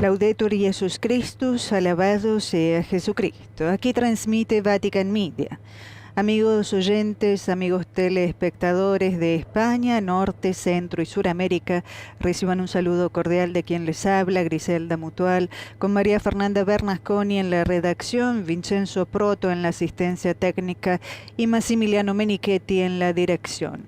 Laudetur Jesus Christus, alabado sea Jesucristo. Aquí transmite Vatican Media. Amigos oyentes, amigos telespectadores de España, Norte, Centro y Suramérica, reciban un saludo cordial de quien les habla, Griselda Mutual, con María Fernanda Bernasconi en la redacción, Vincenzo Proto en la asistencia técnica y Massimiliano Menichetti en la dirección.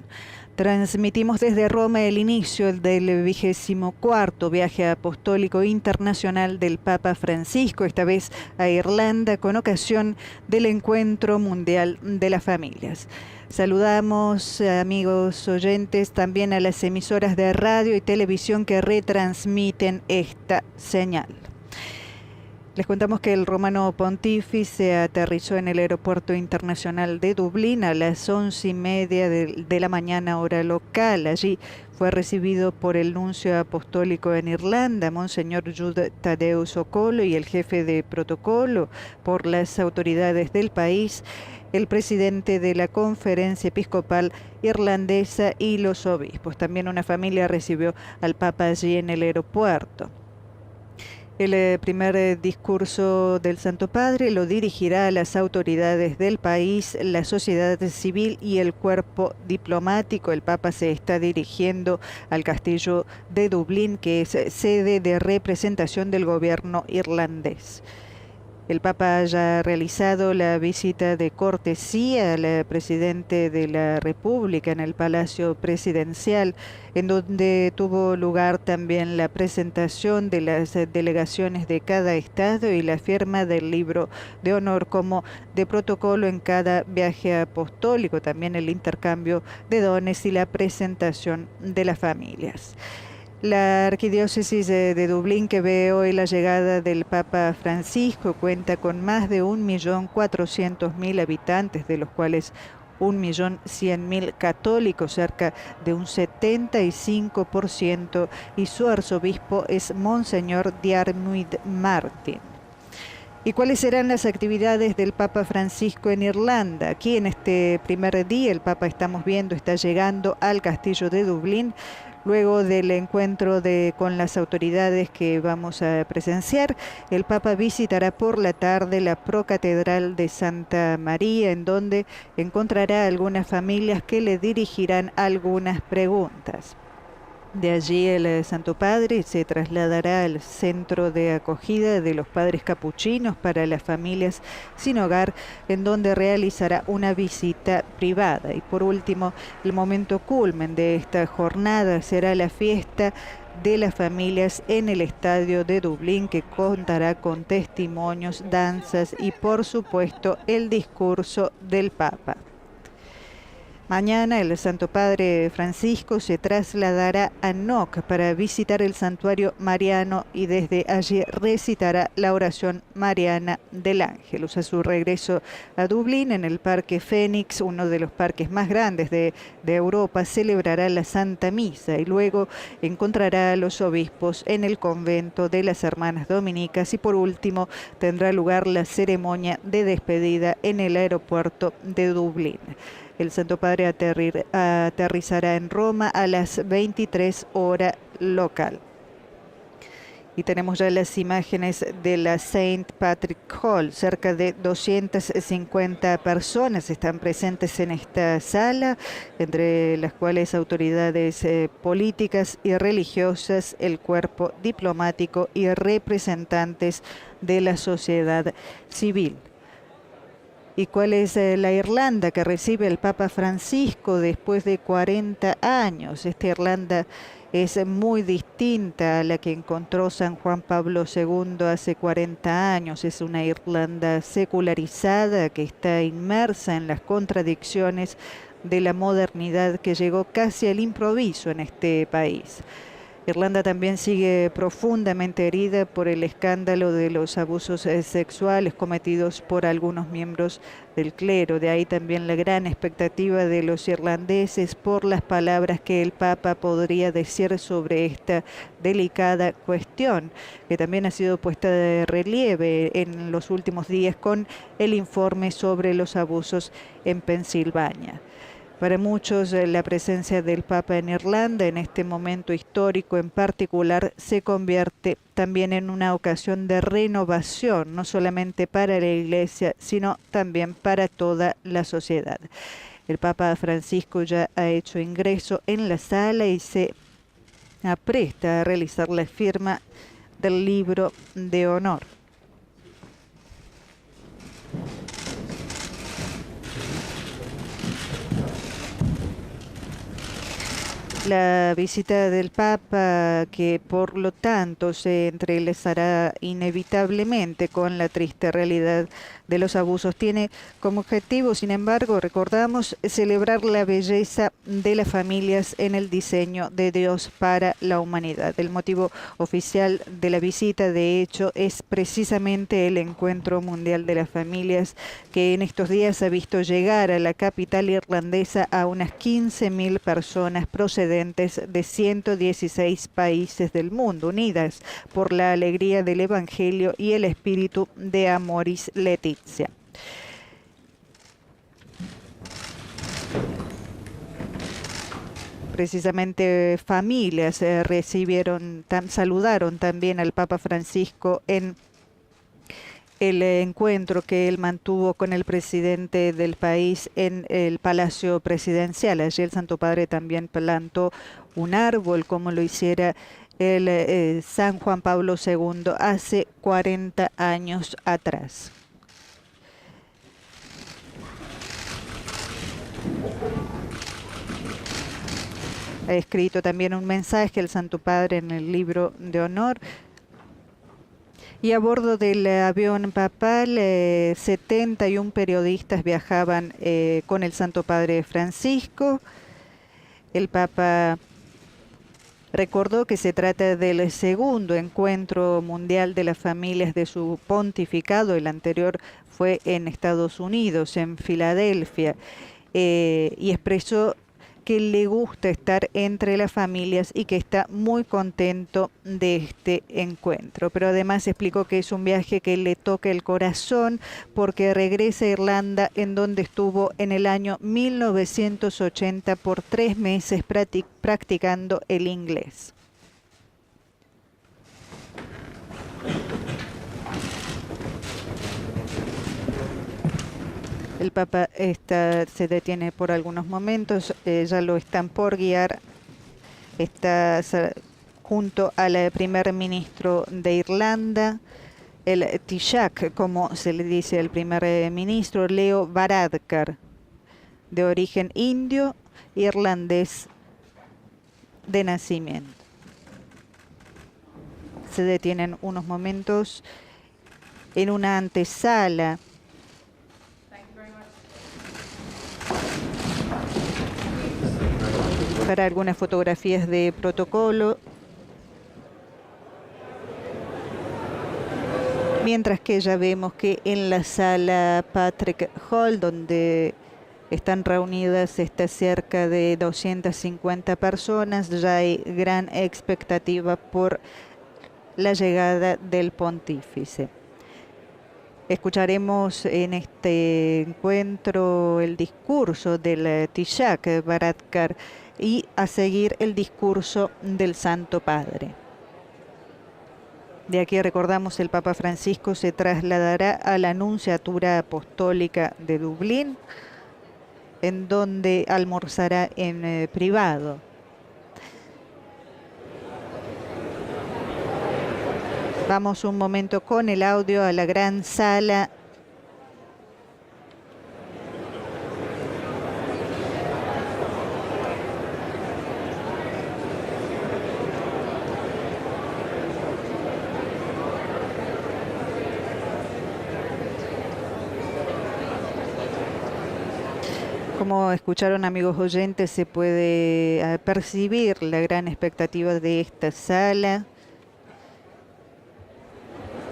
Transmitimos desde Roma el inicio del 24º viaje apostólico internacional del Papa Francisco, esta vez a Irlanda, con ocasión del Encuentro Mundial de las Familias. Saludamos, amigos oyentes, también a las emisoras de radio y televisión que retransmiten esta señal. Les contamos que el romano pontífice aterrizó en el aeropuerto internacional de Dublín a las 11:30 de la mañana hora local. Allí fue recibido por el nuncio apostólico en Irlanda, Monseñor Jude Tadeusz O'Connell, y el jefe de protocolo por las autoridades del país, el presidente de la Conferencia Episcopal Irlandesa y los obispos. También una familia recibió al Papa allí en el aeropuerto. El primer discurso del Santo Padre lo dirigirá a las autoridades del país, la sociedad civil y el cuerpo diplomático. El Papa se está dirigiendo al castillo de Dublín, que es sede de representación del gobierno irlandés. El Papa haya realizado la visita de cortesía al presidente de la República en el Palacio Presidencial, en donde tuvo lugar también la presentación de las delegaciones de cada estado y la firma del libro de honor como de protocolo en cada viaje apostólico, también el intercambio de dones y la presentación de las familias. La arquidiócesis de Dublín, que ve hoy la llegada del Papa Francisco, cuenta con más de 1.400.000 habitantes, de los cuales 1.100.000 católicos, cerca de un 75%, y su arzobispo es Monseñor Diarmuid Martin. ¿Y cuáles serán las actividades del Papa Francisco en Irlanda? Aquí en este primer día el Papa, estamos viendo, está llegando al castillo de Dublín. Luego del encuentro con las autoridades que vamos a presenciar, el Papa visitará por la tarde la Procatedral de Santa María, en donde encontrará algunas familias que le dirigirán algunas preguntas. De allí el Santo Padre se trasladará al centro de acogida de los padres capuchinos para las familias sin hogar, en donde realizará una visita privada. Y por último, el momento culmen de esta jornada será la fiesta de las familias en el estadio de Dublín, que contará con testimonios, danzas y por supuesto el discurso del Papa. Mañana el Santo Padre Francisco se trasladará a Knock para visitar el santuario mariano y desde allí recitará la oración mariana del Ángelus. A su regreso a Dublín, en el Parque Fénix, uno de los parques más grandes de Europa, celebrará la Santa Misa y luego encontrará a los obispos en el convento de las Hermanas Dominicas y por último tendrá lugar la ceremonia de despedida en el aeropuerto de Dublín. El Santo Padre aterrizará en Roma a las 23 horas local. Y tenemos ya las imágenes de la St. Patrick Hall. Cerca de 250 personas están presentes en esta sala, entre las cuales autoridades políticas y religiosas, el cuerpo diplomático y representantes de la sociedad civil. ¿Y cuál es la Irlanda que recibe el Papa Francisco después de 40 años? Esta Irlanda es muy distinta a la que encontró San Juan Pablo II hace 40 años. Es una Irlanda secularizada que está inmersa en las contradicciones de la modernidad que llegó casi al improviso en este país. Irlanda también sigue profundamente herida por el escándalo de los abusos sexuales cometidos por algunos miembros del clero. De ahí también la gran expectativa de los irlandeses por las palabras que el Papa podría decir sobre esta delicada cuestión, que también ha sido puesta de relieve en los últimos días con el informe sobre los abusos en Pensilvania. Para muchos, la presencia del Papa en Irlanda en este momento histórico en particular se convierte también en una ocasión de renovación, no solamente para la Iglesia, sino también para toda la sociedad. El Papa Francisco ya ha hecho ingreso en la sala y se apresta a realizar la firma del libro de honor. La visita del Papa, que por lo tanto se entrelazará inevitablemente con la triste realidad de los abusos, tiene como objetivo, sin embargo, recordamos, celebrar la belleza de las familias en el diseño de Dios para la humanidad. El motivo oficial de la visita, de hecho, es precisamente el Encuentro Mundial de las Familias, que en estos días ha visto llegar a la capital irlandesa a unas 15.000 personas procedentes de 116 países del mundo, unidas por la alegría del Evangelio y el espíritu de Amoris Laetitia. Precisamente familias saludaron también al Papa Francisco en el encuentro que él mantuvo con el presidente del país en el Palacio Presidencial. Allí el Santo Padre también plantó un árbol, como lo hiciera el San Juan Pablo II hace 40 años atrás. Ha escrito también un mensaje el Santo Padre en el libro de honor. Y a bordo del avión papal, 71 periodistas viajaban con el Santo Padre Francisco. El Papa recordó que se trata del segundo encuentro mundial de las familias de su pontificado. El anterior fue en Estados Unidos, en Filadelfia, y expresó que le gusta estar entre las familias y que está muy contento de este encuentro. Pero además explicó que es un viaje que le toca el corazón porque regresa a Irlanda, en donde estuvo en el año 1980 por 3 meses practicando el inglés. El Papa se detiene por algunos momentos, ya lo están por guiar, está junto al primer ministro de Irlanda, el Taoiseach, como se le dice al primer ministro, Leo Varadkar, de origen indio, irlandés de nacimiento. Se detienen unos momentos en una antesala para algunas fotografías de protocolo, mientras que ya vemos que en la sala Patrick Hall, donde están reunidas cerca de 250 personas, ya hay gran expectativa por la llegada del pontífice. Escucharemos en este encuentro el discurso del Taoiseach Varadkar y a seguir el discurso del Santo Padre. De aquí recordamos el Papa Francisco se trasladará a la Nunciatura Apostólica de Dublín, en donde almorzará en privado. Vamos un momento con el audio a la gran sala. Como escucharon, amigos oyentes, se puede percibir la gran expectativa de esta sala,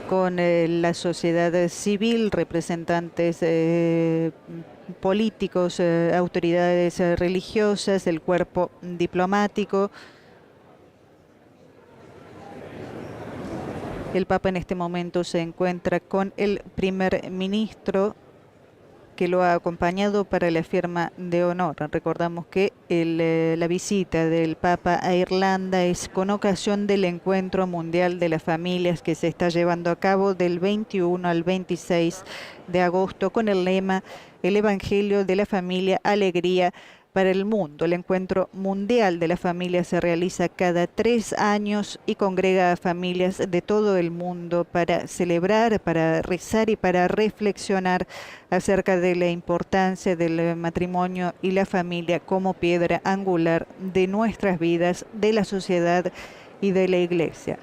con la sociedad civil, representantes políticos, autoridades religiosas, el cuerpo diplomático. El Papa en este momento se encuentra con el primer ministro que lo ha acompañado para la firma de honor. Recordamos que la visita del Papa a Irlanda es con ocasión del Encuentro Mundial de las Familias que se está llevando a cabo del 21 al 26 de agosto con el lema El Evangelio de la Familia, Alegría para el Mundo. El Encuentro Mundial de la Familia se realiza cada 3 años y congrega a familias de todo el mundo para celebrar, para rezar y para reflexionar acerca de la importancia del matrimonio y la familia como piedra angular de nuestras vidas, de la sociedad y de la Iglesia.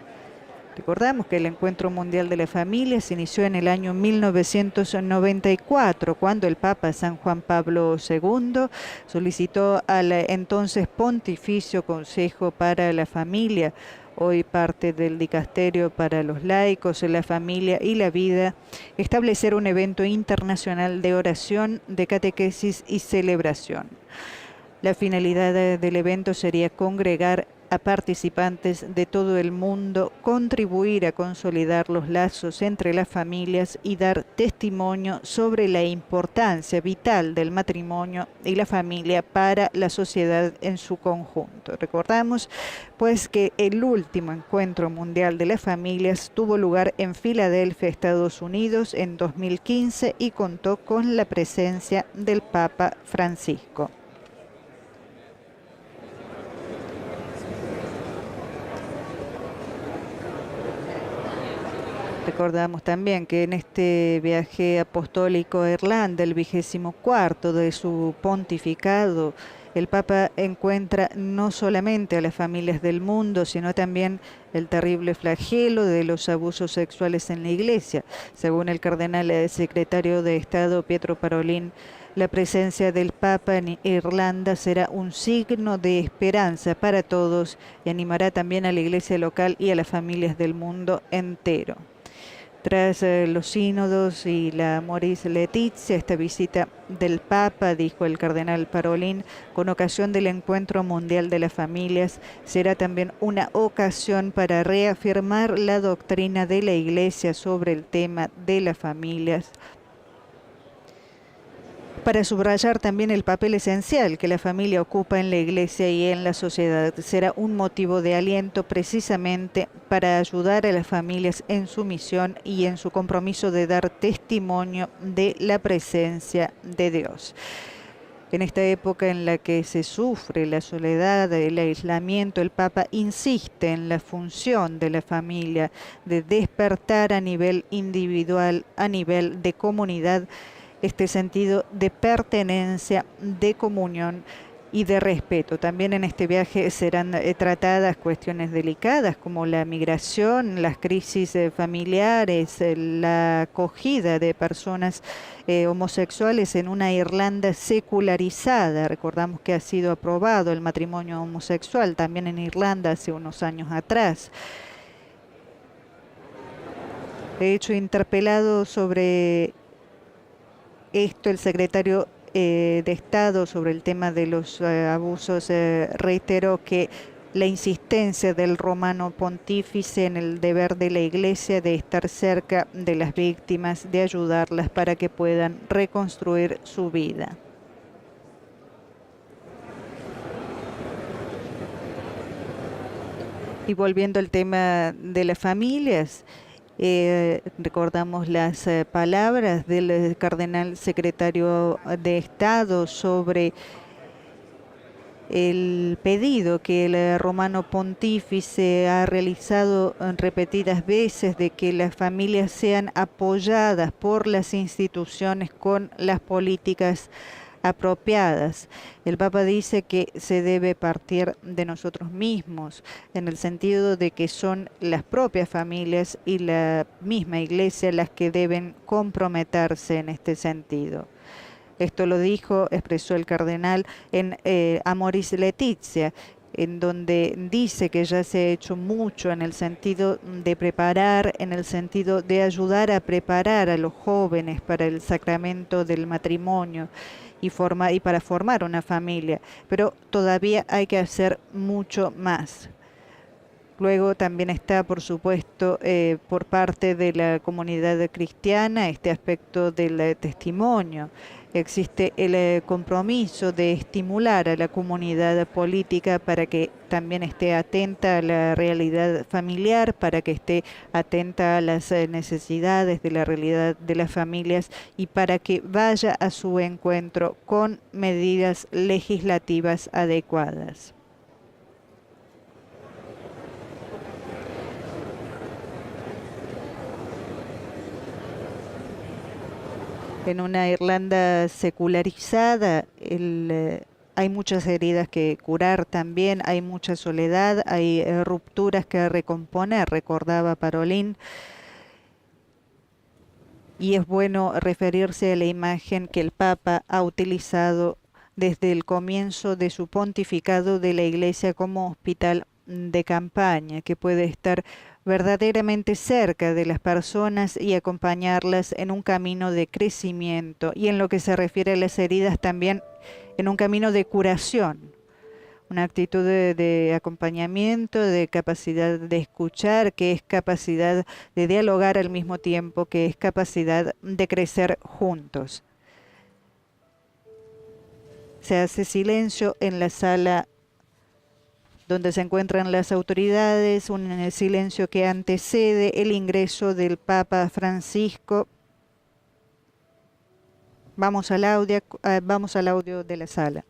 Recordamos que el Encuentro Mundial de la Familia se inició en el año 1994, cuando el Papa San Juan Pablo II solicitó al entonces Pontificio Consejo para la Familia, hoy parte del Dicasterio para los Laicos, la Familia y la Vida, establecer un evento internacional de oración, de catequesis y celebración. La finalidad del evento sería congregar a participantes de todo el mundo, contribuir a consolidar los lazos entre las familias y dar testimonio sobre la importancia vital del matrimonio y la familia para la sociedad en su conjunto. Recordamos pues que el último Encuentro Mundial de las Familias tuvo lugar en Filadelfia, Estados Unidos, en 2015 y contó con la presencia del Papa Francisco. Recordamos también que en este viaje apostólico a Irlanda, el 24º de su pontificado, el Papa encuentra no solamente a las familias del mundo, sino también el terrible flagelo de los abusos sexuales en la Iglesia. Según el cardenal secretario de Estado Pietro Parolin, la presencia del Papa en Irlanda será un signo de esperanza para todos y animará también a la Iglesia local y a las familias del mundo entero. Tras los sínodos y la Amoris Laetitia, esta visita del Papa, dijo el cardenal Parolin, con ocasión del Encuentro Mundial de las Familias, será también una ocasión para reafirmar la doctrina de la Iglesia sobre el tema de las familias, para subrayar también el papel esencial que la familia ocupa en la Iglesia y en la sociedad. Será un motivo de aliento precisamente para ayudar a las familias en su misión y en su compromiso de dar testimonio de la presencia de Dios. En esta época en la que se sufre la soledad, el aislamiento, el Papa insiste en la función de la familia, de despertar a nivel individual, a nivel de comunidad, este sentido de pertenencia, de comunión y de respeto. También en este viaje serán tratadas cuestiones delicadas como la migración, las crisis familiares, la acogida de personas homosexuales en una Irlanda secularizada. Recordamos que ha sido aprobado el matrimonio homosexual también en Irlanda hace unos años atrás. De hecho, interpelado sobre esto, el secretario de Estado sobre el tema de los abusos reiteró que la insistencia del romano pontífice en el deber de la Iglesia de estar cerca de las víctimas, de ayudarlas para que puedan reconstruir su vida. Y volviendo al tema de las familias, recordamos las palabras del cardenal secretario de Estado sobre el pedido que el romano pontífice ha realizado repetidas veces de que las familias sean apoyadas por las instituciones con las políticas apropiadas. El Papa dice que se debe partir de nosotros mismos, en el sentido de que son las propias familias y la misma Iglesia las que deben comprometerse en este sentido. Esto lo dijo, expresó el cardenal en Amoris Laetitia, en donde dice que ya se ha hecho mucho en el sentido de preparar, en el sentido de ayudar a preparar a los jóvenes para el sacramento del matrimonio y para formar una familia, pero todavía hay que hacer mucho más. Luego también está, por supuesto, por parte de la comunidad cristiana este aspecto del testimonio. existe el compromiso de estimular a la comunidad política para que también esté atenta a la realidad familiar, para que esté atenta a las necesidades de la realidad de las familias y para que vaya a su encuentro con medidas legislativas adecuadas. En una Irlanda secularizada, hay muchas heridas que curar también, hay mucha soledad, hay rupturas que recomponer, recordaba Parolin. Y es bueno referirse a la imagen que el Papa ha utilizado desde el comienzo de su pontificado de la Iglesia como hospital de campaña, que puede estar verdaderamente cerca de las personas y acompañarlas en un camino de crecimiento y en lo que se refiere a las heridas también en un camino de curación, una actitud de acompañamiento, de capacidad de escuchar, que es capacidad de dialogar al mismo tiempo, que es capacidad de crecer juntos. Se hace silencio en la sala donde se encuentran las autoridades, un silencio que antecede el ingreso del Papa Francisco. Vamos al audio de la sala.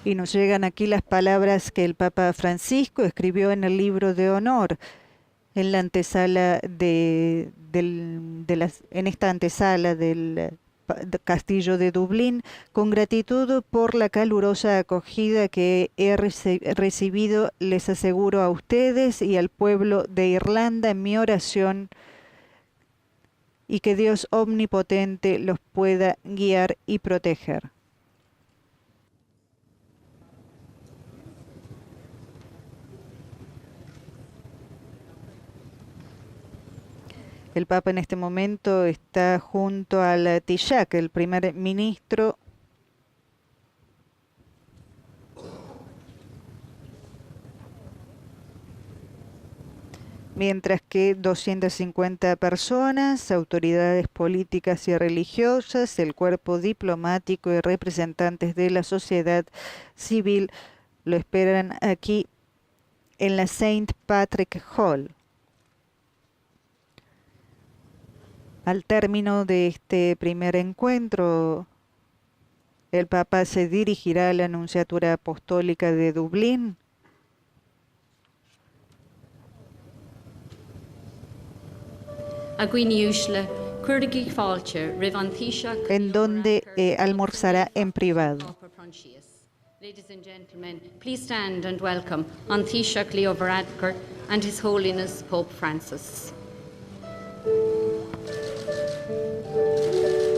Y nos llegan aquí las palabras que el Papa Francisco escribió en el libro de honor, en la antesala en esta antesala del Castillo de Dublín, con gratitud por la calurosa acogida que he recibido, les aseguro a ustedes y al pueblo de Irlanda en mi oración, y que Dios omnipotente los pueda guiar y proteger. El Papa en este momento está junto al Taoiseach, el primer ministro, mientras que 250 personas, autoridades políticas y religiosas, el cuerpo diplomático y representantes de la sociedad civil lo esperan aquí en la St. Patrick Hall. Al término de este primer encuentro, el Papa se dirigirá a la Nunciatura Apostólica de Dublín, en donde almorzará en privado. Ladies and gentlemen, please stand and welcome An Taoiseach Leo Varadkar and His Holiness Pope Francis.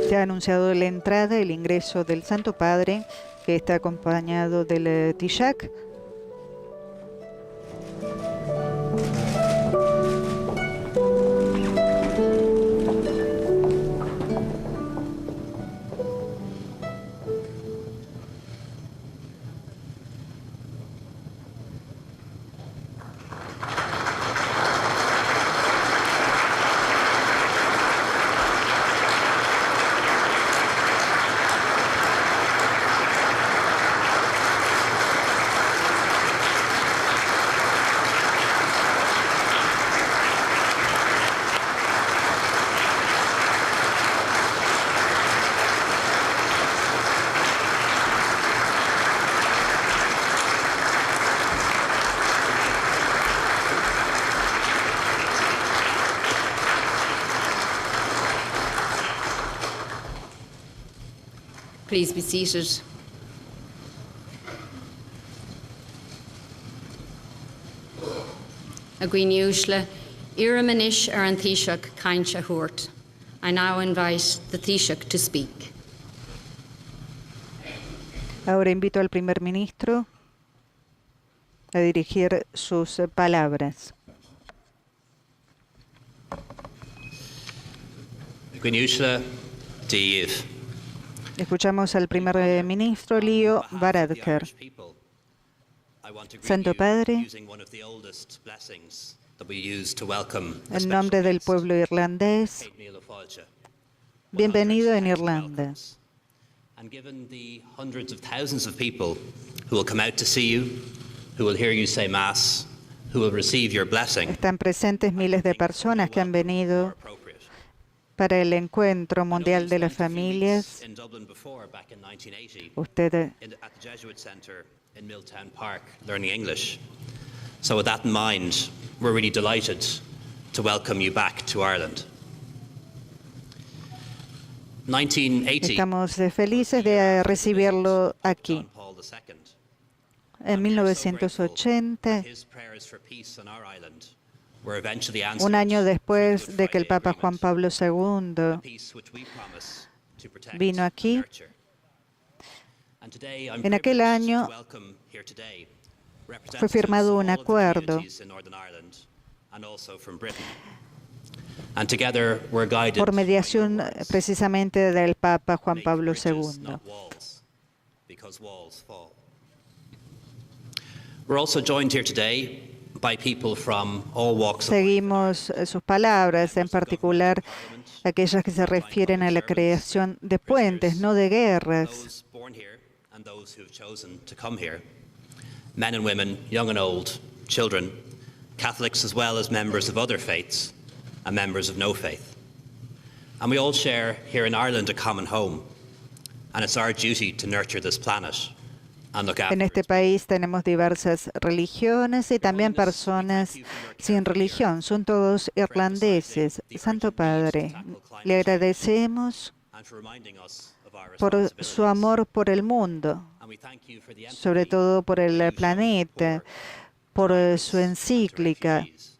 Se ha anunciado la entrada, el ingreso del Santo Padre, que está acompañado del Taoiseach. Please be seated. Agwiniushla, Iramanish An Taoiseach Kaincha Hurt. I now invite the Taoiseach to speak. Ahora invito al primer ministro a dirigir sus palabras. Agwiniushla, Dave. Escuchamos al primer ministro Leo Varadkar. Santo Padre, en nombre del pueblo irlandés, bienvenido en Irlanda. And given the hundreds of thousands of people who will come out to see you, who will hear you say Mass, who will receive your blessing, están presentes miles de personas que han venido para el Encuentro Mundial de las Familias. in Dublin before, back in 1980, Usted at the Jesuit Centre in Milltown Park, learning English. So with that in mind, we're really delighted to welcome you back to Ireland. 1980, estamos felices de recibirlo aquí. Paul II, En 1980, his prayers for peace on our island were eventually un answered. año después de que el Papa Juan Pablo II Peace which we promise to protect vino aquí, and nurture. And today I'm en aquel privileged año to welcome here today fue firmado un representatives of all of the acuerdo communities in Northern Ireland and also from Britain. And together we're guided por mediación by walls. precisamente del Papa Juan Make Pablo bridges, II. not walls, because walls fall. We're also joined here today by people from all walks of life. Seguimos sus palabras, en particular aquellas que se refieren a la creación de puentes, no de guerras. Those born here and those who have chosen to come here, men and women, young and old, children, Catholics as well as members of other faiths and members of no faith. And we all share here in Ireland a common home, and it's our duty to nurture this planet and look after En este its país tenemos diversas religiones y también personas sin religión. Son todos irlandeses. Santo Padre, le agradecemos and for reminding us of our por su responsibilities. amor por el mundo, And we thank you for the sobre empathy todo por el that you've shown planeta, for por migrants su and encíclica. refugees.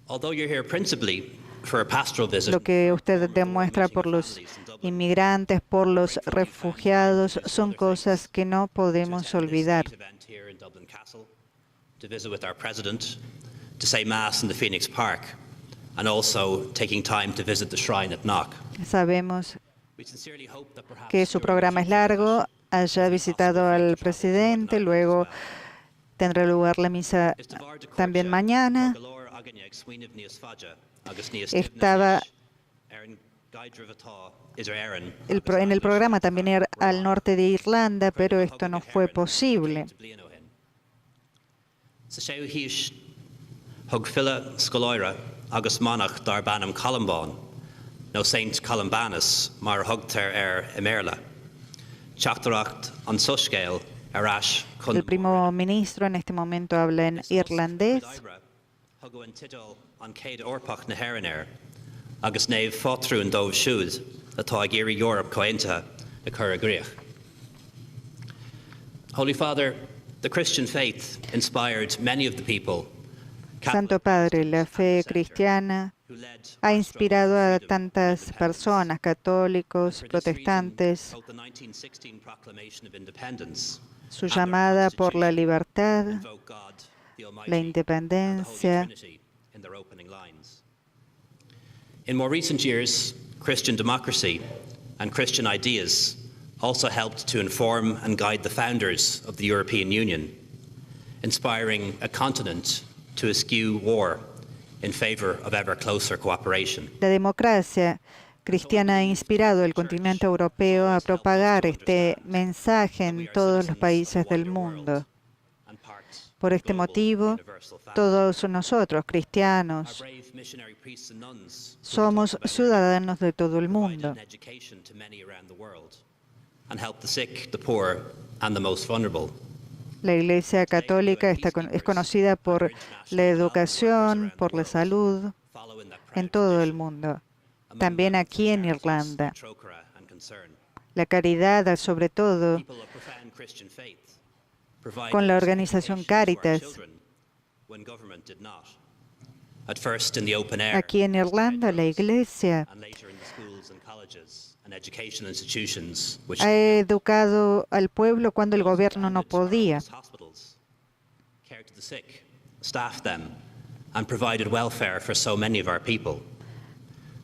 Although you're here principally for a pastoral visit, Lo que usted demuestra por los inmigrantes, por los refugiados, son cosas que no podemos olvidar. to event here in Dublin Castle, to visit with our president, to say Mass in the Phoenix Park, and also taking time to visit the shrine at Knock. Sabemos We sincerely hope that perhaps que su during programa your es largo, visit, haya visitado al presidente, luego tendrá lugar la misa también mañana. Estaba en el programa también ir al norte de Irlanda, pero esto no fue posible. Hug fila scoláire agus monach dar banam Columban, no Saint Columbanus mar hugtar emerla. Chachtarach an suscale arash El primo ministro en este momento habla en irlandés. Hugo tidal an céad orpach na Heran agus néh fótrú an dómh siúd atá géirí Europe cointathe a chur a gréach. Holy Father, the Christian faith inspired many of the people. Santo Padre, la fe cristiana Who led ha inspirado a tantas personas, católicos, protestantes, both the 1916 Proclamation of Independence, su llamada por la libertad, invoke God, the Almighty, la and the Holy independencia. Trinity in their opening lines. In more recent years, Christian democracy and Christian ideas also helped to inform and guide the founders of the European Union, inspiring a continent to eschew war in favor of ever closer cooperation. La democracia cristiana ha inspirado al continente europeo a propagar este mensaje en todos los países del mundo. And part Por este global motivo, universal family. todos nosotros, Our cristianos, brave missionary priests and nuns who somos talked about ciudadanos de todo el provided mundo. an education to many around the world and helped the sick, the poor, and the most vulnerable. La Iglesia Católica es conocida por la educación, por la salud Follow in that en proud todo el tradition. mundo, Among también them, aquí en charities, Irlanda. Trócaire and Concern. La caridad, sobre todo, People of profound Christian faith provided con la organización education to our Cáritas. children when government did not. At first in the open air, aquí en Irlanda, la Iglesia and later in the schools and colleges and education institutions which ha educado al pueblo cuando el gobierno no podía. hospitals, cared to the sick, staffed them, and provided welfare for so many of our people.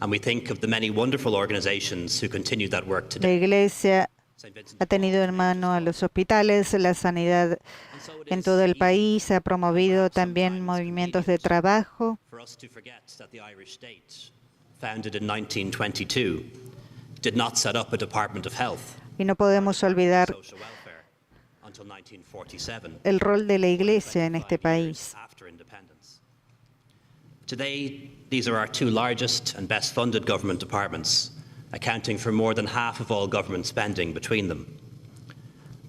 And we think of the many wonderful organizations who continue that work La today. Iglesia St. Vincent ha tenido en mano a los hospitales, la sanidad And so it en is todo el easy país, ha promovido también movimientos de trabajo. for us to forget that the Irish state, founded in 1922, did not set up a Department of Health Y no podemos olvidar social welfare until 1947, el rol de la Iglesia en este 25 years país. after independence. Today, these are our two largest and best funded government departments, accounting for more than half of all government spending between them.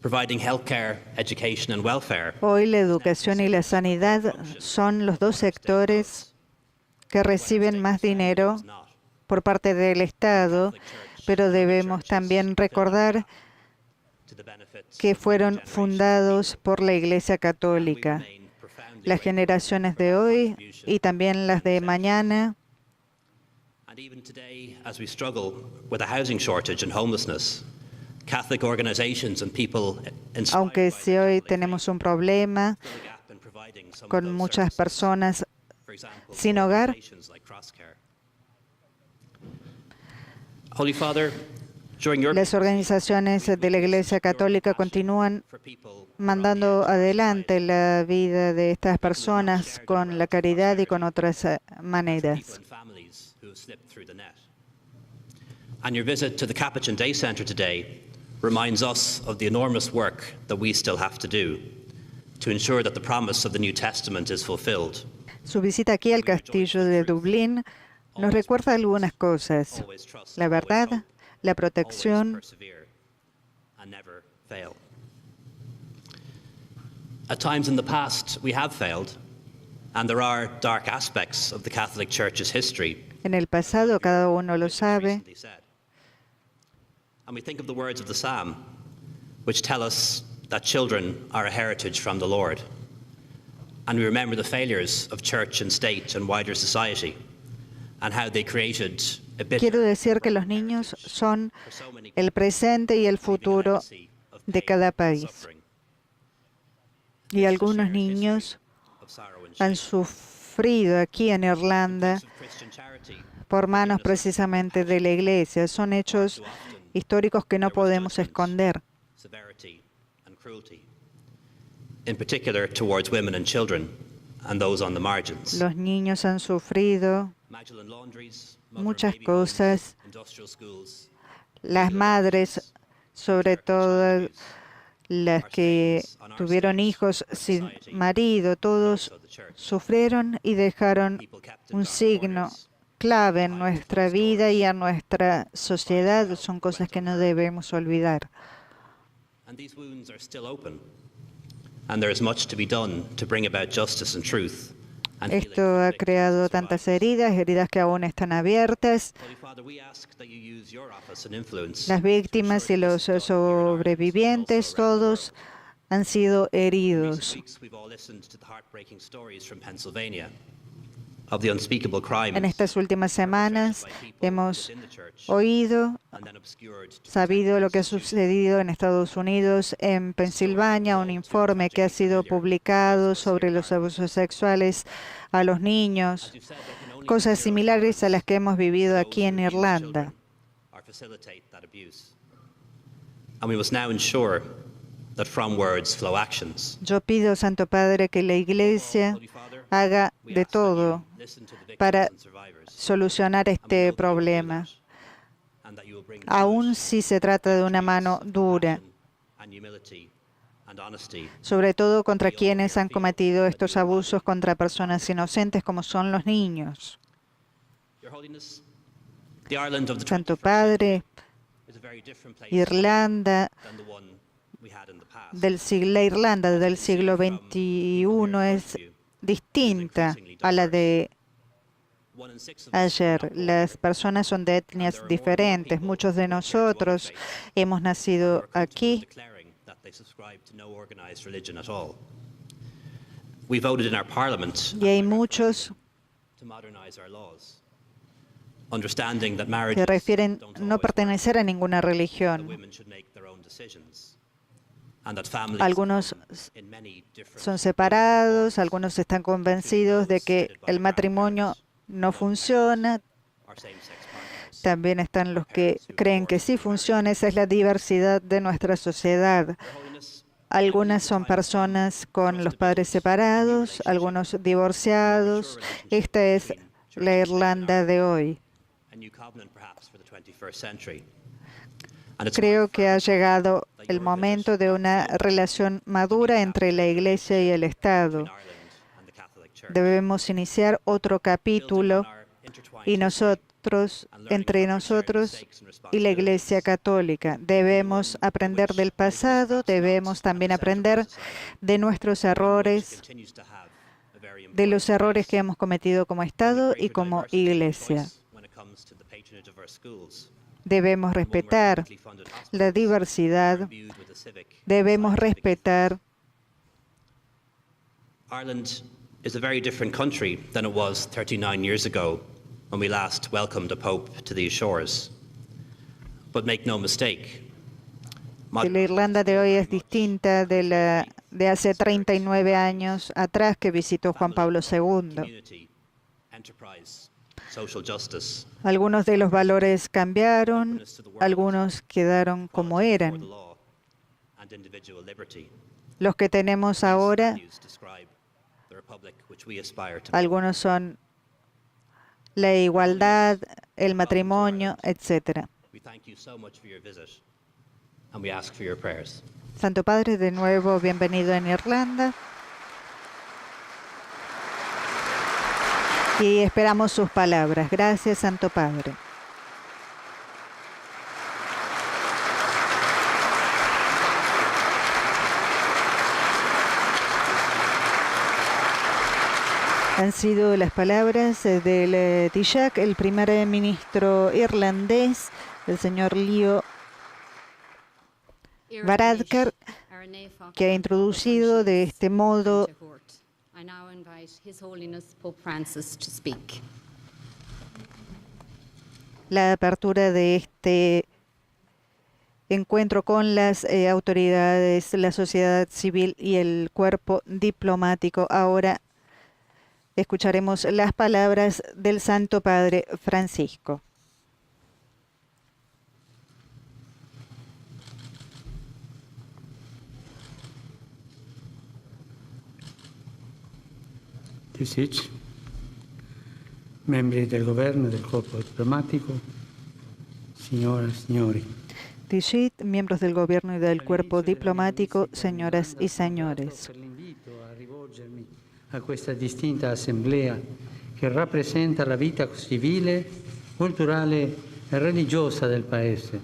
Providing healthcare, education and welfare Hoy la educación y la sanidad son los dos sectores que reciben más dinero is not. por parte del Estado, pero debemos también recordar To the benefit que fueron of the generation fundados por la Iglesia we Católica. remain profoundly Las grateful generaciones for de that hoy contribution. y también las de mañana, And even today, as we struggle with a housing shortage and homelessness, Catholic organizations and people inspired aunque by si the hoy Catholic tenemos faith un problema fill the gap in providing some of con those muchas services. personas For example, sin hogar. organizations like CrossCare. Holy Father, during your Las organizaciones de la Iglesia Católica continúan for people mandando adelante la vida de estas personas con la caridad y con otras people maneras. and families who have slipped through the net. And your visit to the Capuchin Day Centre today reminds us of the enormous work that we still have to do to ensure that the promise of the New Testament is fulfilled. Su visita aquí al castillo de Dublín nos recuerda algunas cosas: Always trust, la always verdad, hope, la always protección, persevere, and never fail. At times in the past, we have failed, and there are dark aspects of the Catholic Church's history. en el pasado, cada uno lo sabe. Recently said. And we think of the words of the Psalm, which tell us that children are a heritage from the Lord. And we remember the failures of church and state and wider society, and how they created a Quiero bitter decir que los niños son for so many el presente y el leaving a futuro legacy of de pain cada and país. suffering. Y algunos niños Of sorrow and han shame. sufrido aquí en Irlanda Of Christian charity, por manos precisamente de la Iglesia. Son hechos históricos que no podemos esconder. severity and cruelty, in particular towards women and children and those on the margins. Los niños han sufrido Magdalene laundries, mother and muchas baby homes, cosas. industrial schools, Las madres, sobre todo las que tuvieron hijos sin marido, todos so the church. sufrieron y dejaron People kept in un dark signo corners, clave en nuestra vida y en nuestra sociedad. Son cosas que no debemos olvidar. and these wounds are still open. And there is much to be done to bring about justice and truth. And healing Esto for ha victims creado and tantas survivors. heridas que aún están abiertas. Holy Father, we ask that you use your office and influence Las víctimas y los sobrevivientes, todos han sido In heridos. recent weeks, we've all listened to the heartbreaking stories from Pennsylvania of the unspeakable crimes En estas últimas semanas perpetrated by people hemos within the church oído, and then obscured to sabido lo que ha protect those sucedido en Estados Unidos, en Pensilvania, un informe que ha sido publicado sobre los abusos sexuales a los niños, As you've said, there can only cosas be zero similares a las que hemos vivido tolerance aquí en for those who abuse Irlanda. children or facilitate that abuse. And we must now ensure that from words flow actions. Yo pido, Santo Padre, que la Iglesia Holy Father, haga we de ask that you todo listen to the victims para and survivors, solucionar and we know este that you will do problema, that, and that you will bring aun knowledge, si se trata de una mano dura, compassion, and humility and honesty. sobre todo contra quienes han cometido estos abusos contra personas inocentes como son los niños. Your Holiness, the Ireland of the Santo 21st Padre, is a very different place Irlanda than the one we had in the past. la Irlanda del siglo XXI es distinta a la de One in six of us ayer. Las personas son de etnias diferentes. Muchos de nosotros hemos nacido are comfortable aquí declaring that they subscribe to no organized religion at all. We voted in our parliament y hay muchos to modernize our laws, understanding that marriage que refieren no pertenecer a ninguna religión. women should make their own decisions, and that families Algunos in many different son separados, algunos están convencidos de que el matrimonio no funciona, También están los que creen que sí funciona. Esa es la diversidad de nuestra sociedad. Algunas son personas con los padres separados, algunos divorciados. Esta es la Irlanda de hoy. Creo que ha llegado el momento de una relación madura entre la Iglesia y el Estado. Debemos iniciar otro capítulo entre nosotros y la Iglesia Católica. Debemos aprender del pasado, debemos también aprender de nuestros errores, de los errores que hemos cometido como Estado y como Iglesia. Debemos respetar la diversidad, debemos respetar. Ireland is a very different country than it was 39 years ago when we last welcomed a pope to these shores. But make no mistake. La Irlanda de hoy es distinta de hace 39 años atrás que visitó Juan Pablo II. Algunos de los valores cambiaron, algunos quedaron como eran. Los que tenemos ahora, algunos son la igualdad, el matrimonio, etc. Santo Padre, de nuevo, bienvenido en Irlanda. Y esperamos sus palabras. Gracias, Santo Padre. Han sido las palabras del Taoiseach, el primer ministro irlandés, el señor Leo Varadkar, que ha introducido de este modo la apertura de este encuentro con las autoridades, la sociedad civil y el cuerpo diplomático. Ahora escucharemos las palabras del Santo Padre Francisco. Taoiseach, membri del governo e del corpo diplomatico, signore e signori. Taoiseach, miembros del gobierno y del cuerpo diplomático, señoras y señores. A questa distinta assemblea che rappresenta la vita civile, culturale e religiosa del Paese,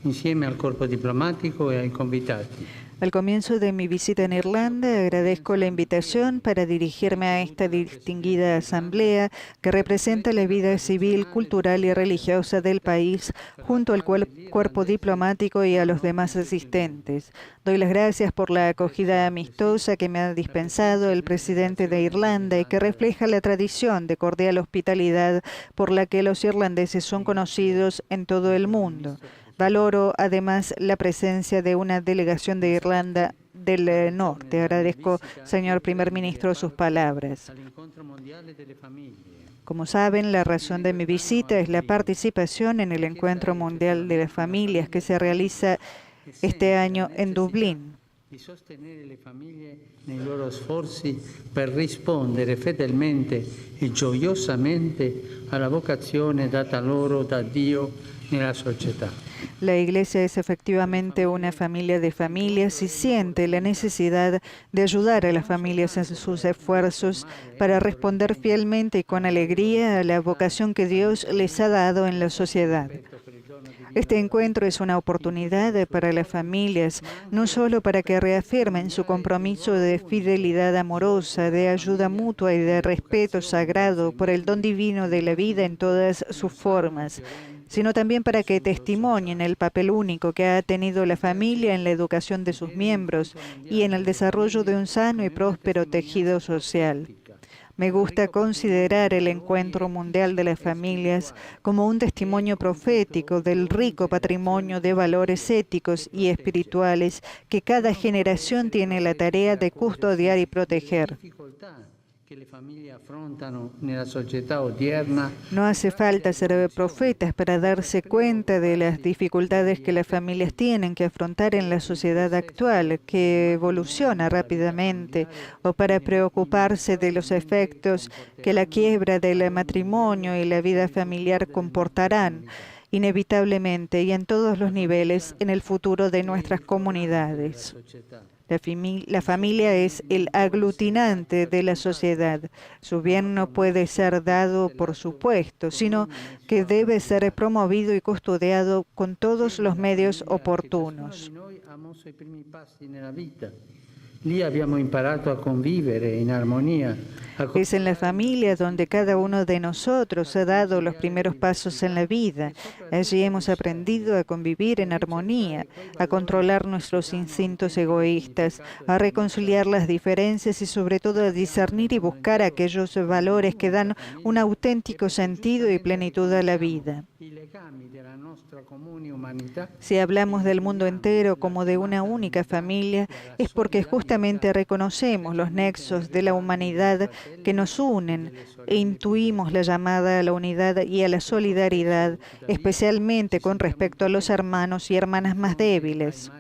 insieme al corpo diplomatico e ai convitati. Al comienzo de mi visita en Irlanda, agradezco la invitación para dirigirme a esta distinguida asamblea que representa la vida civil, cultural y religiosa del país, junto al cuerpo diplomático y a los demás asistentes. Doy las gracias por la acogida amistosa que me ha dispensado el presidente de Irlanda y que refleja la tradición de cordial hospitalidad por la que los irlandeses son conocidos en todo el mundo. Valoro además la presencia de una delegación de Irlanda del Norte. Agradezco, señor primer ministro, sus palabras. Como saben, la razón de mi visita es la participación en el Encuentro Mundial de las Familias que se realiza este año en Dublín. Di sostenere le famiglie nei loro sforzi per rispondere fedelmente e gioiosamente alla vocazione data loro da Dio nella società. La Iglesia es efectivamente una familia de familias y siente la necesidad de ayudar a las familias en sus esfuerzos para responder fielmente y con alegría a la vocación que Dios les ha dado en la sociedad. Este encuentro es una oportunidad para las familias, no solo para que reafirmen su compromiso de fidelidad amorosa, de ayuda mutua y de respeto sagrado por el don divino de la vida en todas sus formas, sino también para que testimonien el papel único que ha tenido la familia en la educación de sus miembros y en el desarrollo de un sano y próspero tejido social. Me gusta considerar el Encuentro Mundial de las Familias como un testimonio profético del rico patrimonio de valores éticos y espirituales que cada generación tiene la tarea de custodiar y proteger. No hace falta ser profetas para darse cuenta de las dificultades que las familias tienen que afrontar en la sociedad actual, que evoluciona rápidamente, o para preocuparse de los efectos que la quiebra del matrimonio y la vida familiar comportarán inevitablemente y en todos los niveles en el futuro de nuestras comunidades. La familia es el aglutinante de la sociedad. Su bien no puede ser dado por supuesto, sino que debe ser promovido y custodiado con todos los medios oportunos. Es en la familia donde cada uno de nosotros ha dado los primeros pasos en la vida. Allí hemos aprendido a convivir en armonía, a controlar nuestros instintos egoístas, a reconciliar las diferencias y sobre todo a discernir y buscar aquellos valores que dan un auténtico sentido y plenitud a la vida. Si hablamos del mundo entero como de una única familia, es porque justamente reconocemos los nexos de la humanidad que nos unen e intuimos la llamada a la unidad y a la solidaridad, especialmente con respecto a los hermanos y hermanas más débiles.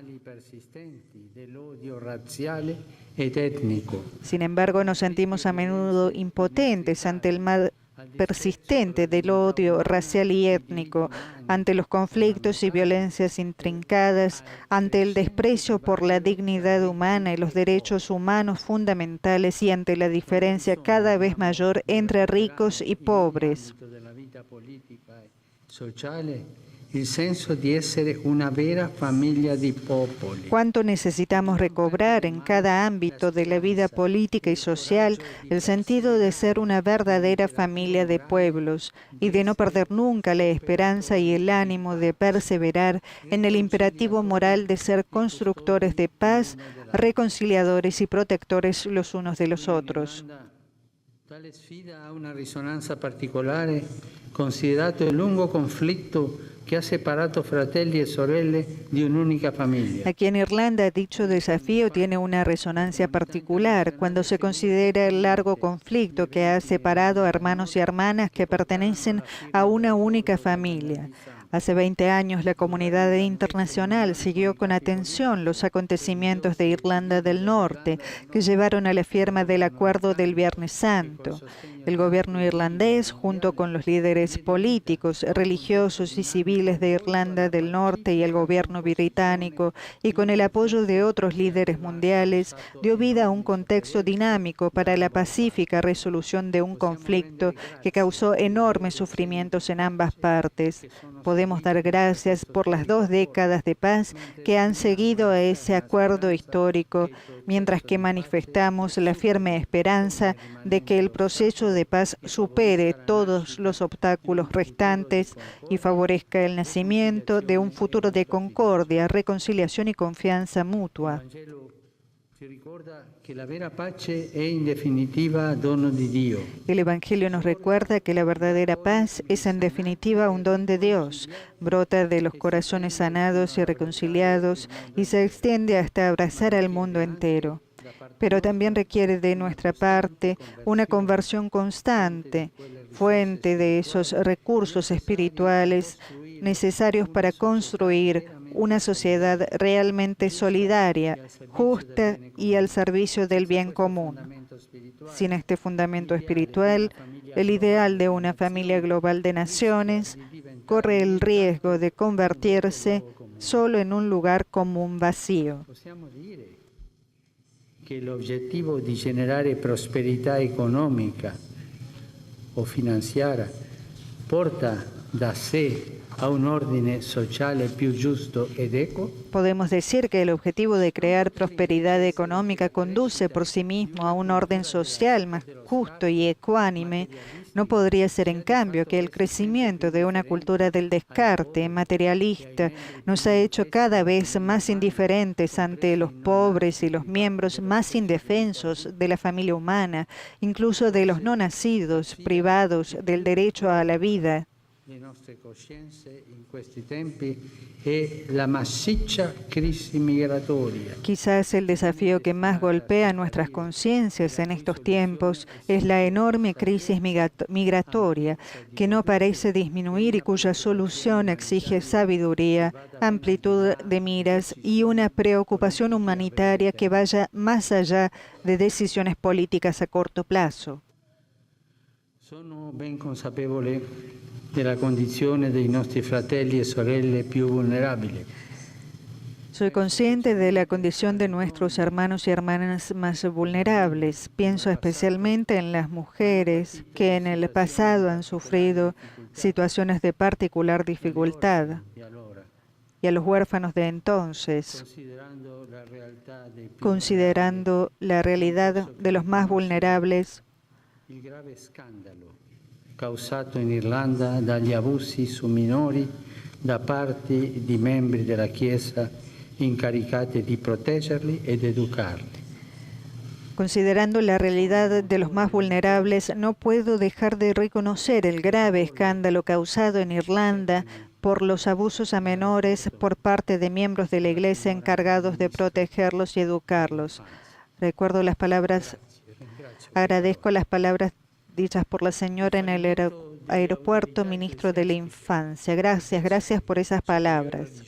Sin embargo, nos sentimos a menudo impotentes ante el mal persistente del odio racial y étnico, ante los conflictos y violencias intrincadas, ante el desprecio por la dignidad humana y los derechos humanos fundamentales y ante la diferencia cada vez mayor entre ricos y pobres. Cuánto necesitamos recobrar en cada ámbito de la vida política y social el sentido de ser una verdadera familia de pueblos y de no perder nunca la esperanza y el ánimo de perseverar en el imperativo moral de ser constructores de paz, reconciliadores y protectores los unos de los otros. Tale sfida ha una risonanza particolare, considerato il lungo conflitto que ha separato fratelli e sorelle di un'unica familia. Aquí en Irlanda, dicho desafío tiene una resonancia particular cuando se considera el largo conflicto que ha separado a hermanos y hermanas que pertenecen a una única familia. Hace 20 años, la comunidad internacional siguió con atención los acontecimientos de Irlanda del Norte, que llevaron a la firma del Acuerdo del Viernes Santo. El gobierno irlandés, junto con los líderes políticos, religiosos y civiles de Irlanda del Norte y el gobierno británico, y con el apoyo de otros líderes mundiales, dio vida a un contexto dinámico para la pacífica resolución de un conflicto que causó enormes sufrimientos en ambas partes. Podemos dar gracias por las 2 décadas de paz que han seguido a ese acuerdo histórico, mientras que manifestamos la firme esperanza de que el proceso de paz supere todos los obstáculos restantes y favorezca el nacimiento de un futuro de concordia, reconciliación y confianza mutua. El Evangelio nos recuerda que la verdadera paz es en definitiva un don de Dios, brota de los corazones sanados y reconciliados y se extiende hasta abrazar al mundo entero. Pero también requiere de nuestra parte una conversión constante, fuente de esos recursos espirituales necesarios para construir una sociedad realmente solidaria, justa y al servicio del bien común. Sin este fundamento espiritual, el ideal de una familia global de naciones corre el riesgo de convertirse solo en un lugar común vacío. Que l'obiettivo di generare prosperità economica o finanziaria porta da sé a un orden social più giusto ed equo? Podemos decir que el objetivo de crear prosperidad económica conduce por sí mismo a un orden social más justo y ecuánime. No podría ser, en cambio, que el crecimiento de una cultura del descarte materialista nos ha hecho cada vez más indiferentes ante los pobres y los miembros más indefensos de la familia humana, incluso de los no nacidos, privados del derecho a la vida. le nostre coscienze in questi tempi è la massiccia crisi migratoria. Quizás el desafío que más golpea nuestras conciencias en estos tiempos es la enorme crisis migratoria que no parece disminuir y cuya solución exige sabiduría, amplitud de miras y una preocupación humanitaria que vaya más allá de decisiones políticas a corto plazo. Sono ben consapevole della condizione dei nostri fratelli e sorelle più vulnerabili. Soy consciente de la condición de nuestros hermanos y hermanas más vulnerables. Pienso especialmente en las mujeres que en el pasado han sufrido situaciones de particular dificultad y a los huérfanos de entonces, considerando la realidad de los más vulnerables. Il grave scandalo causato in Irlanda dagli abusi su minori da parte di membri della Chiesa incaricati di proteggerli ed educarli. Considerando la realidad de los más vulnerables, no puedo dejar de reconocer el grave escándalo causado en Irlanda por los abusos a menores por parte de miembros de la Iglesia encargados de protegerlos y educarlos. Recuerdo las palabras, agradezco las palabras dichas por la señora en el aeropuerto, ministro de la Infancia. Gracias por esas palabras.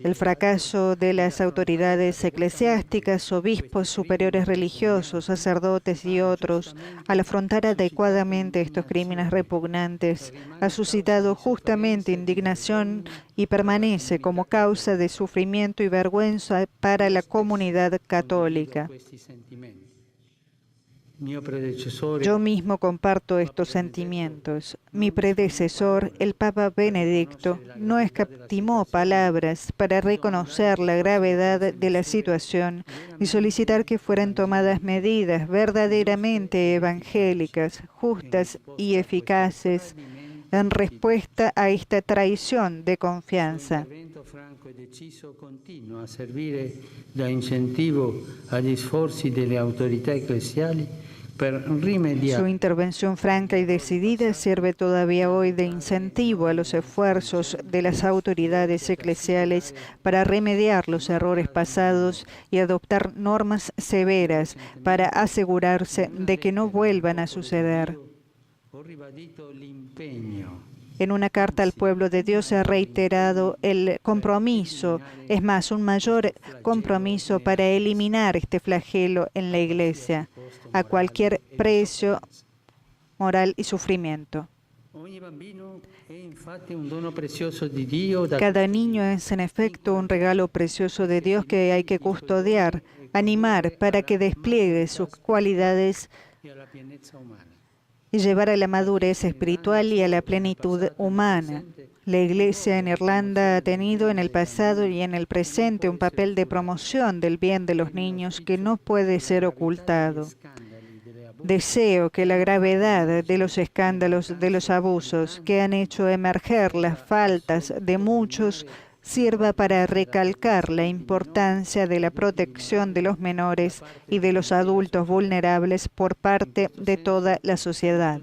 El fracaso de las autoridades eclesiásticas, obispos, superiores religiosos, sacerdotes y otros al afrontar adecuadamente estos crímenes repugnantes ha suscitado justamente indignación y permanece como causa de sufrimiento y vergüenza para la comunidad católica. Yo mismo comparto estos sentimientos. Mi predecesor, el Papa Benedicto, no escatimó palabras para reconocer la gravedad de la situación y solicitar que fueran tomadas medidas verdaderamente evangélicas, justas y eficaces en respuesta a esta traición de confianza. Continua a servire da incentivo agli sforzi delle autorità eclesiali per rimediare. Su intervención franca y decidida sirve todavía hoy de incentivo a los esfuerzos de las autoridades eclesiales para remediar los errores pasados y adoptar normas severas para asegurarse de que no vuelvan a suceder. Ho ribadito l'impegno. En una carta al pueblo de Dios se ha reiterado el compromiso, es más, un mayor compromiso para eliminar este flagelo en la Iglesia, a cualquier precio moral y sufrimiento. Cada niño es en efecto un regalo precioso de Dios que hay que custodiar, animar para que despliegue sus cualidades y llevar a la madurez espiritual y a la plenitud humana. La Iglesia en Irlanda ha tenido en el pasado y en el presente un papel de promoción del bien de los niños que no puede ser ocultado. Deseo que la gravedad de los escándalos, de los abusos que han hecho emerger las faltas de muchos sirva para recalcar la importancia de la protección de los menores y de los adultos vulnerables por parte de toda la sociedad.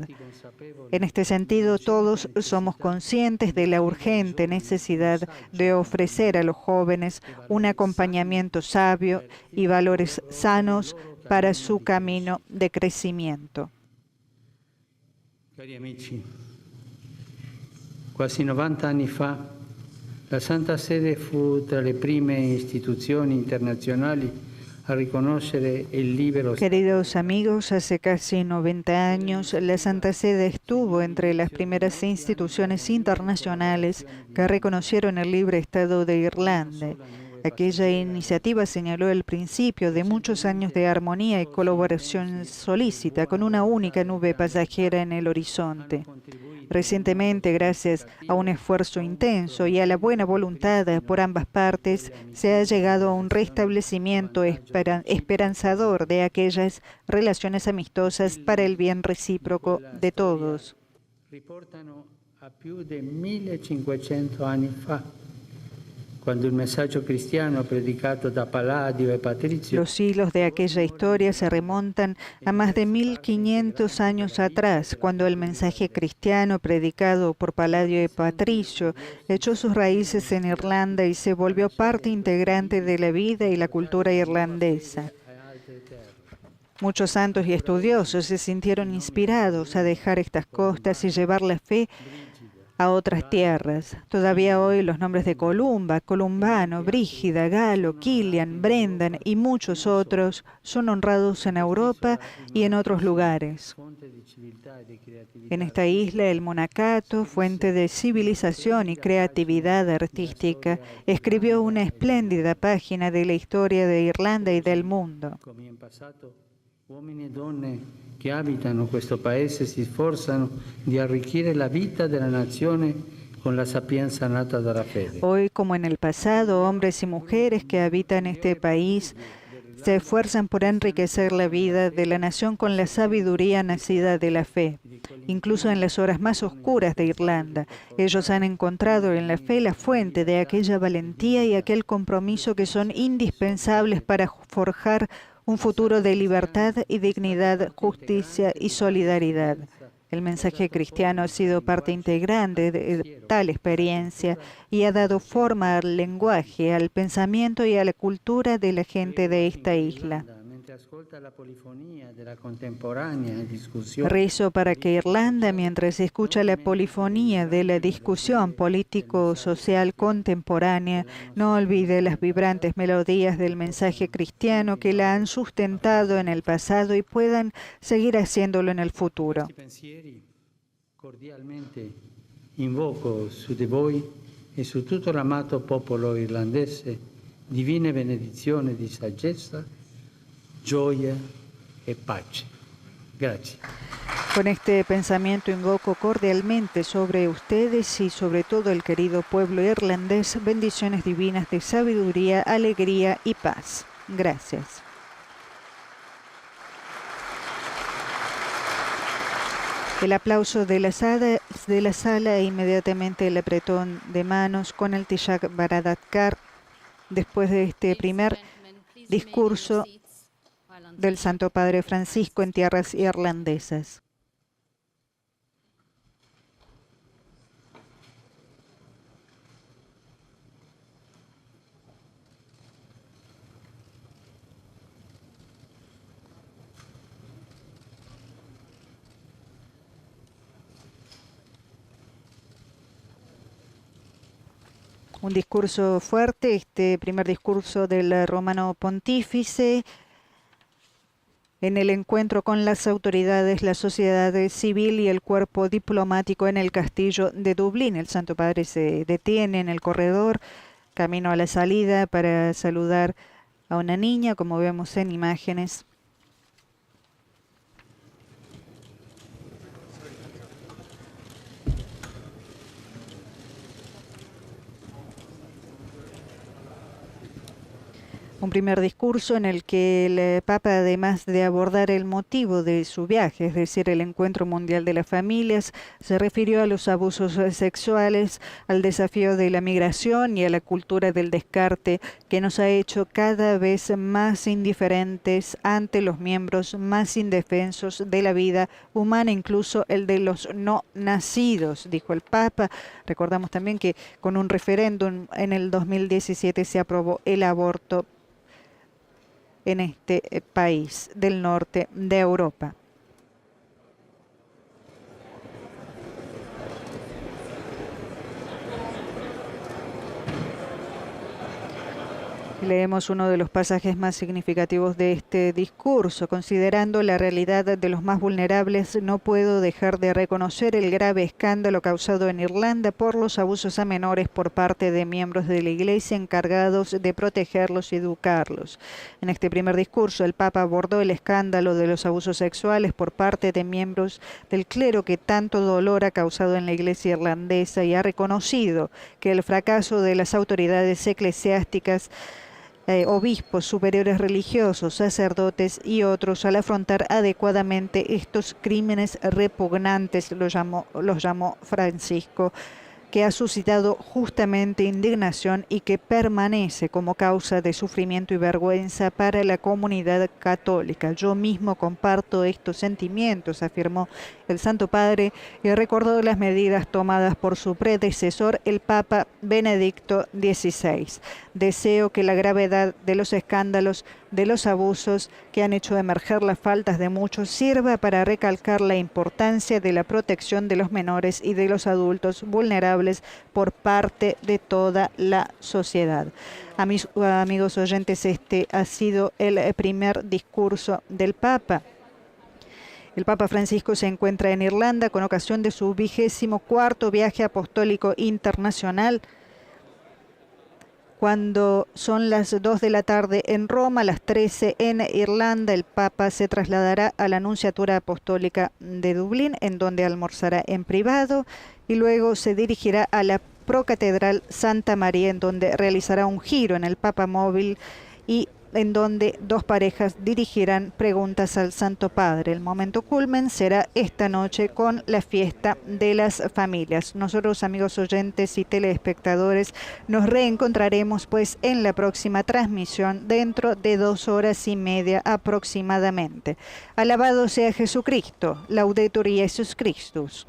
En este sentido, todos somos conscientes de la urgente necesidad de ofrecer a los jóvenes un acompañamiento sabio y valores sanos para su camino de crecimiento. Cari amici, quasi 90 anni fa la Santa Sede fu tra le prime istituzioni internazionali a riconoscere il libero. Queridos amigos, hace casi 90 años la Santa Sede estuvo entre las primeras instituciones internacionales que reconocieron el libre Estado de Irlanda. Aquella iniciativa señaló el principio de muchos años de armonía y colaboración solícita con una única nube pasajera en el horizonte. Recientemente, gracias a un esfuerzo intenso y a la buena voluntad por ambas partes, se ha llegado a un restablecimiento esperanzador de aquellas relaciones amistosas para el bien recíproco de todos. Riportano a più di 1500 anni fa, quando il messaggio cristiano predicato da Palladio e Patrizio Los hilos de aquella historia se remontan a más de 1500 años atrás, cuando el mensaje cristiano predicado por Palladio y Patricio echó sus raíces en Irlanda y se volvió parte integrante de la vida y la cultura irlandesa. Muchos santos y estudiosos se sintieron inspirados a dejar estas costas y llevar la fe a otras tierras. Todavía hoy los nombres de Columba, Columbano, Brígida, Galo, Kilian, Brendan y muchos otros son honrados en Europa y en otros lugares. En esta isla, el monacato, fuente de civilización y creatividad artística, escribió una espléndida página de la historia de Irlanda y del mundo. Uomini e donne che abitano questo paese si sforzano di arricchire la vita della nazione con la sapienza nata dalla fede. Hoy, como en el pasado, hombres y mujeres que habitan este país se esfuerzan por enriquecer la vida de la nación con la sabiduría nacida de la fe. Incluso en las horas más oscuras de Irlanda, ellos han encontrado en la fe la fuente de aquella valentía y aquel compromiso que son indispensables para forjar un futuro de libertad y dignidad, justicia y solidaridad. El mensaje cristiano ha sido parte integrante de tal experiencia y ha dado forma al lenguaje, al pensamiento y a la cultura de la gente de esta isla. Rezo para que Irlanda, mientras escucha la polifonía de la discusión político-social contemporánea, no olvide las vibrantes melodías del mensaje cristiano que la han sustentado en el pasado y puedan seguir haciéndolo en el futuro. Cordialmente invoco su di voi e su tutto l'amato popolo irlandese divine benedizioni di saggezza, gioia e pace. Gracias. Con este pensamiento invoco cordialmente sobre ustedes y sobre todo el querido pueblo irlandés bendiciones divinas de sabiduría, alegría y paz. Gracias. El aplauso de la sala e inmediatamente el apretón de manos con el Taoiseach Varadkar después de este primer discurso del Santo Padre Francisco en tierras irlandesas. Un discurso fuerte, este primer discurso del Romano Pontífice, en el encuentro con las autoridades, la sociedad civil y el cuerpo diplomático en el castillo de Dublín. El Santo Padre se detiene en el corredor, camino a la salida para saludar a una niña, como vemos en imágenes. Un primer discurso en el que el Papa, además de abordar el motivo de su viaje, es decir, el Encuentro Mundial de las Familias, se refirió a los abusos sexuales, al desafío de la migración y a la cultura del descarte que nos ha hecho cada vez más indiferentes ante los miembros más indefensos de la vida humana, incluso el de los no nacidos, dijo el Papa. Recordamos también que con un referéndum en el 2017 se aprobó el aborto en este país del norte de Europa. Leemos uno de los pasajes más significativos de este discurso. Considerando la realidad de los más vulnerables, no puedo dejar de reconocer el grave escándalo causado en Irlanda por los abusos a menores por parte de miembros de la Iglesia encargados de protegerlos y educarlos. En este primer discurso, el Papa abordó el escándalo de los abusos sexuales por parte de miembros del clero que tanto dolor ha causado en la Iglesia irlandesa y ha reconocido que el fracaso de las autoridades eclesiásticas, obispos, superiores religiosos, sacerdotes y otros al afrontar adecuadamente estos crímenes repugnantes, los llamó Francisco, que ha suscitado justamente indignación y que permanece como causa de sufrimiento y vergüenza para la comunidad católica. Yo mismo comparto estos sentimientos, afirmó el Santo Padre, y recordó las medidas tomadas por su predecesor, el Papa Benedicto XVI. Deseo que la gravedad de los escándalos, de los abusos que han hecho emerger las faltas de muchos, sirva para recalcar la importancia de la protección de los menores y de los adultos vulnerables por parte de toda la sociedad. Amigos oyentes, este ha sido el primer discurso del Papa. El Papa Francisco se encuentra en Irlanda con ocasión de su 24º viaje apostólico internacional. Cuando son las 2 de la tarde en Roma, las 13 en Irlanda, el Papa se trasladará a la Nunciatura Apostólica de Dublín, en donde almorzará en privado, y luego se dirigirá a la Procatedral Santa María, en donde realizará un giro en el Papa Móvil y en donde dos parejas dirigirán preguntas al Santo Padre. El momento culmen será esta noche con la fiesta de las familias. Nosotros, amigos oyentes y telespectadores, nos reencontraremos pues en la próxima transmisión dentro de 2 horas y media aproximadamente. Alabado sea Jesucristo, Laudetur Jesus Christus.